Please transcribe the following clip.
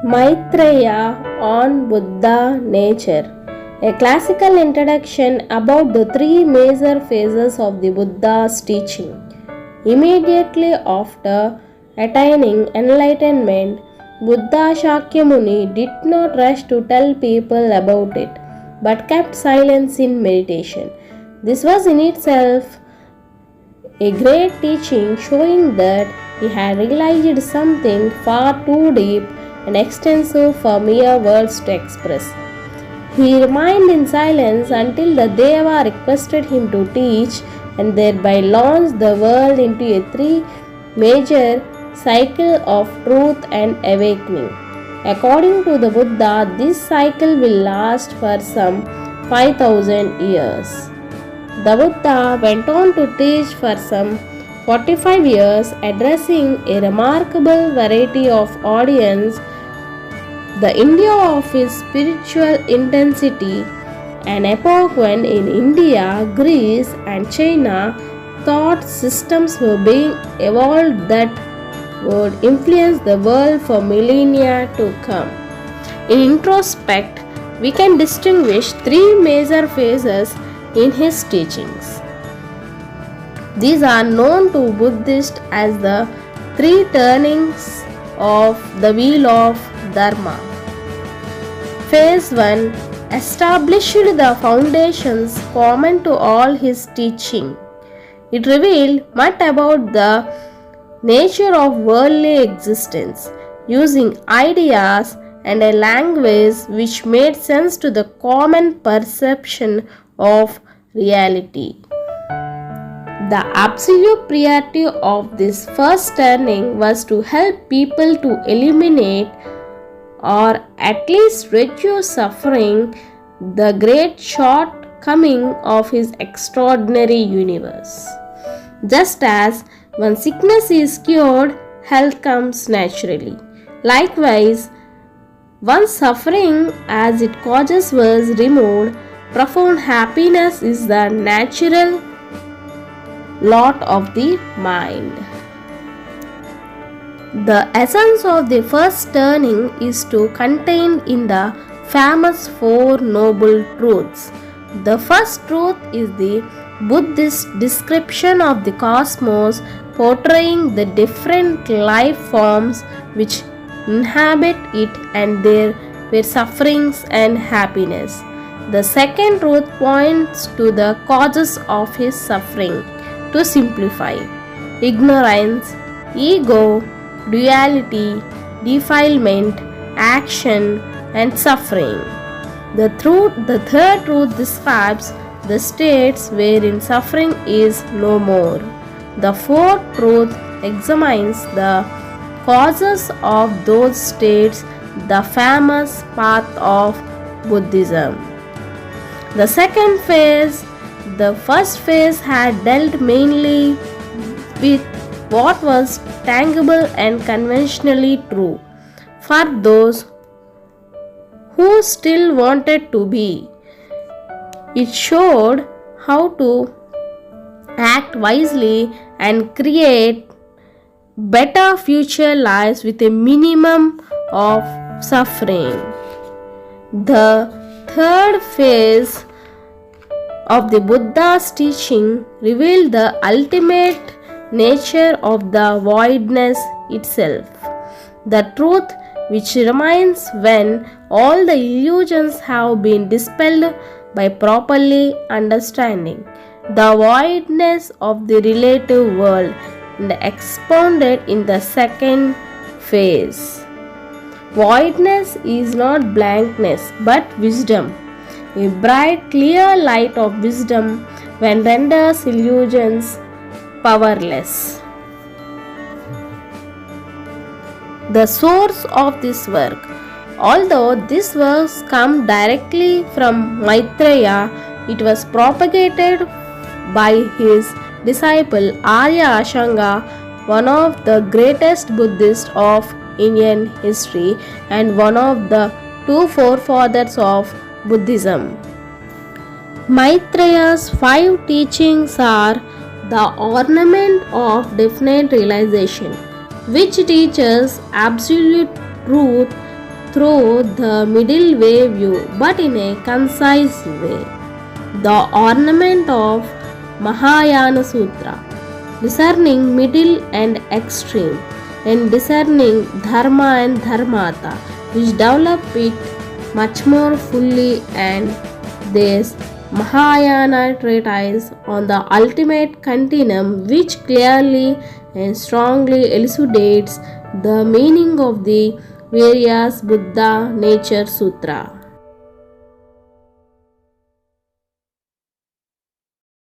Maitreya on Buddha Nature, a classical introduction about the three major phases of the Buddha's teaching. Immediately after attaining enlightenment, Buddha Shakyamuni did not rush to tell people about it, but kept silence in meditation. This was in itself a great teaching, showing that he had realized something far too deep and extensive for mere words to express. He remained in silence until the Deva requested him to teach and thereby launched the world into a three major cycle of truth and awakening. According to the Buddha, this cycle will last for some 5000 years. The Buddha went on to teach for some 45 years, addressing a remarkable variety of audience. The India of his spiritual intensity, an epoch when in India, Greece and China thought systems were being evolved that would influence the world for millennia to come. In introspect, we can distinguish three major phases in his teachings. These are known to Buddhists as the three turnings of the wheel of Dharma. Phase 1 established the foundations common to all his teaching. It revealed much about the nature of worldly existence, using ideas and a language which made sense to the common perception of reality. The absolute priority of this first turning was to help people to eliminate or at least reduce suffering, the great shortcoming of his extraordinary universe. Just as when sickness is cured, health comes naturally. Likewise, once suffering as it causes was removed, profound happiness is the natural lot of the mind. The essence of the first turning is to contain in the famous Four Noble Truths. The first truth is the Buddhist description of the cosmos, portraying the different life forms which inhabit it and their sufferings and happiness. The second truth points to the causes of his suffering. To simplify, ignorance, ego, duality, defilement, action, and suffering. The third truth describes the states wherein suffering is no more. The fourth truth examines the causes of those states, the famous path of Buddhism. The second phase. The first phase had dealt mainly with what was tangible and conventionally true for those who still wanted to be. It showed how to act wisely and create better future lives with a minimum of suffering. The third phase of the Buddha's teaching revealed the ultimate nature of the voidness itself, the truth which remains when all the illusions have been dispelled by properly understanding the voidness of the relative world, and expounded in the second phase. Voidness is not blankness but wisdom. A bright, clear light of wisdom when renders illusions powerless. The source of this work. Although this works come directly from Maitreya, it was propagated by his disciple Arya Ashanga, one of the greatest Buddhists of Indian history and one of the two forefathers of Buddhism. Maitreya's 5 teachings are the ornament of definite realization, which teaches absolute truth through the middle way view but in a concise way. The ornament of Mahayana Sutra, discerning middle and extreme, and discerning dharma and dharmata, which develop it much more fully, and this Mahayana treatise on the ultimate continuum, which clearly and strongly elucidates the meaning of the various Buddha Nature Sutra.